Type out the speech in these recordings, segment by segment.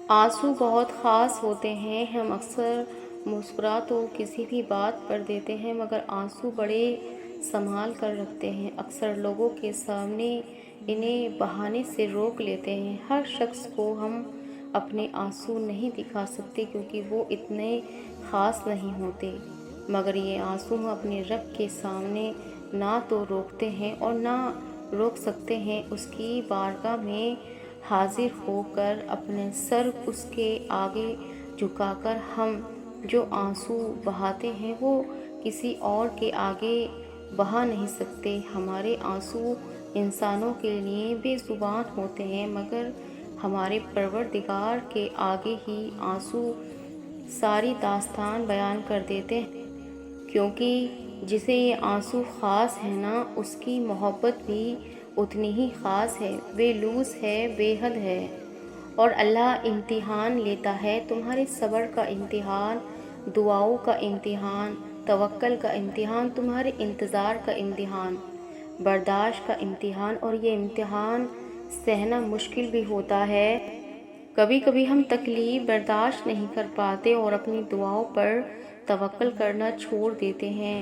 آنسو بہت خاص ہوتے ہیں۔ ہم اکثر مسکرا تو کسی بھی بات پر دیتے ہیں مگر آنسو بڑے سنبھال کر رکھتے ہیں۔ اکثر لوگوں کے سامنے انہیں بہانے سے روک لیتے ہیں۔ ہر شخص کو ہم اپنے آنسو نہیں دکھا سکتے کیونکہ وہ اتنے خاص نہیں ہوتے، مگر یہ آنسو ہم اپنے رب کے سامنے نہ تو روکتے ہیں اور نہ روک سکتے ہیں۔ اس کی بارگاہ میں حاضر ہو کر اپنے سر اس کے آگے جھکا کر ہم جو آنسو بہاتے ہیں وہ کسی اور کے آگے بہا نہیں سکتے۔ ہمارے آنسو انسانوں کے لیے بے زبان ہوتے ہیں مگر ہمارے پروردگار کے آگے ہی آنسو ساری داستان بیان کر دیتے ہیں، کیونکہ جسے یہ آنسو خاص ہے نا، اس کی محبت بھی اتنی ہی خاص ہے، بے لوث ہے، بے حد ہے۔ اور اللہ امتحان لیتا ہے، تمہارے صبر کا امتحان، دعاؤں کا امتحان، توکل کا امتحان، تمہارے انتظار کا امتحان، برداشت کا امتحان، اور یہ امتحان سہنا مشکل بھی ہوتا ہے۔ کبھی کبھی ہم تکلیف برداشت نہیں کر پاتے اور اپنی دعاؤں پر توکل کرنا چھوڑ دیتے ہیں۔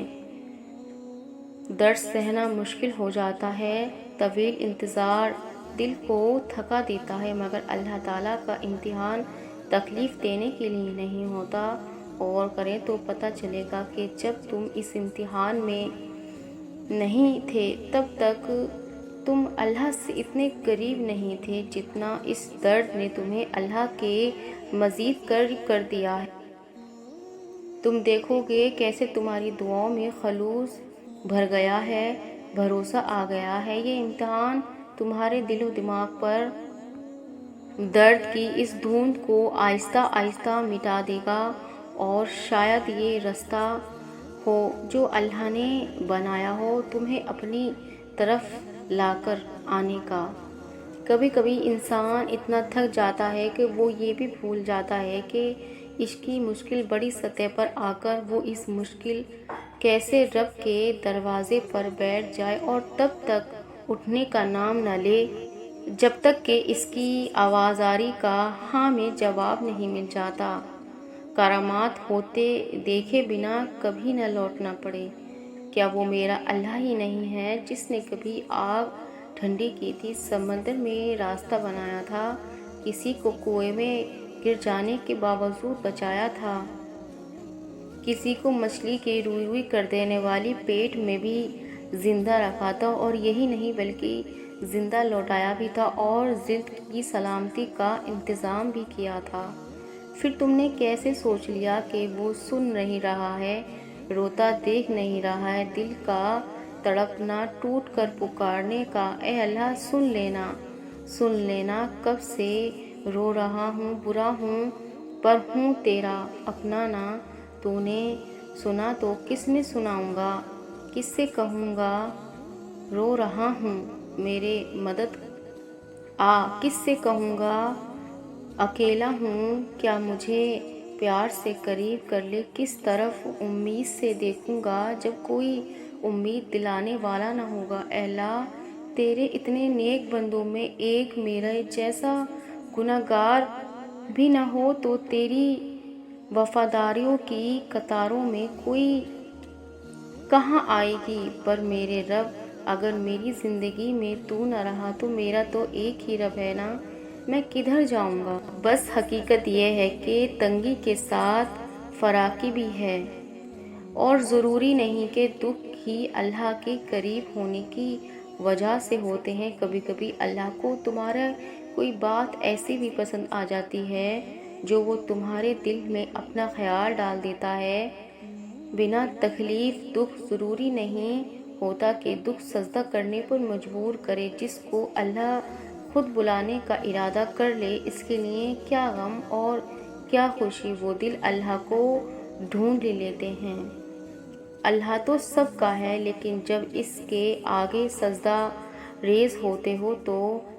درد سہنا مشکل ہو جاتا ہے، طویل انتظار دل کو تھکا دیتا ہے، مگر اللہ تعالیٰ کا امتحان تکلیف دینے کے لیے نہیں ہوتا۔ غور کریں تو پتہ چلے گا کہ جب تم اس امتحان میں نہیں تھے تب تک تم اللہ سے اتنے قریب نہیں تھے جتنا اس درد نے تمہیں اللہ کے مزید قریب کر دیا ہے۔ تم دیکھو گے کیسے تمہاری دعاؤں میں خلوص بھر گیا ہے، بھروسہ آ گیا ہے۔ یہ امتحان تمہارے دل و دماغ پر درد کی اس دھند کو آہستہ آہستہ مٹا دے گا، اور شاید یہ راستہ ہو جو اللہ نے بنایا ہو تمہیں اپنی طرف لا کر آنے کا۔ کبھی کبھی انسان اتنا تھک جاتا ہے کہ وہ یہ بھی بھول جاتا ہے کہ عشق کی مشکل بڑی سطح پر آ کر وہ اس مشکل کیسے رب کے دروازے پر بیٹھ جائے اور تب تک اٹھنے کا نام نہ لے جب تک کہ اس کی آوازاری کا ہاں میں جواب نہیں مل جاتا۔ کرامات ہوتے دیکھے بنا کبھی نہ لوٹنا پڑے۔ کیا وہ میرا اللہ ہی نہیں ہے جس نے کبھی آگ ٹھنڈی کی تھی، سمندر میں راستہ بنایا تھا، کسی کو کنویں میں گر جانے کے باوجود بچایا تھا، کسی کو مچھلی کی روئی روئی کر دینے والی پیٹ میں بھی زندہ رکھا تھا، اور یہی نہیں بلکہ زندہ لوٹایا بھی تھا اور رزق کی سلامتی کا انتظام بھی کیا تھا۔ پھر تم نے کیسے سوچ لیا کہ وہ سن نہیں رہا ہے، روتا دیکھ نہیں رہا ہے، دل کا تڑپنا، ٹوٹ کر پکارنے کا، اے اللہ سن لینا، سن لینا، کب سے رو رہا ہوں، برا ہوں پر ہوں تیرا اپنا نا، تو نے سنا تو کس میں سناؤں گا، کس سے کہوں گا رو رہا ہوں میرے مدد آ، کس سے کہوں گا اکیلا ہوں، کیا مجھے پیار سے قریب کر لے، کس طرف امید سے دیکھوں گا جب کوئی امید دلانے والا نہ ہوگا۔ اے اللہ تیرے اتنے نیک بندوں میں ایک میرے جیسا گنہگار بھی نہ ہو تو تیری وفاداریوں کی قطاروں میں کوئی کہاں آئے گی، پر میرے رب اگر میری زندگی میں تو نہ رہا تو میرا تو ایک ہی رب ہے نا، میں کدھر جاؤں گا۔ بس حقیقت یہ ہے کہ تنگی کے ساتھ فراخی بھی ہے، اور ضروری نہیں کہ دکھ ہی اللہ کے قریب ہونے کی وجہ سے ہوتے ہیں۔ کبھی کبھی اللہ کو تمہارا کوئی بات ایسی بھی پسند آ جاتی ہے جو وہ تمہارے دل میں اپنا خیال ڈال دیتا ہے بنا تکلیف۔ دکھ ضروری نہیں ہوتا کہ دکھ سجدہ کرنے پر مجبور کرے، جس کو اللہ خود بلانے کا ارادہ کر لے، اس کے لیے کیا غم اور کیا خوشی، وہ دل اللہ کو ڈھونڈ لیتے ہیں۔ اللہ تو سب کا ہے، لیکن جب اس کے آگے سجدہ ریز ہوتے ہو تو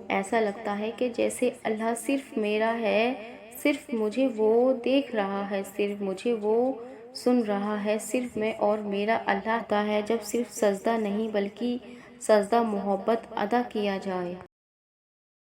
ایسا لگتا ہے کہ جیسے اللہ صرف میرا ہے، صرف مجھے وہ دیکھ رہا ہے، صرف مجھے وہ سن رہا ہے، صرف میں اور میرا اللہ ہوتا ہے جب صرف سجدہ نہیں بلکہ سجدہ محبت ادا کیا جائے۔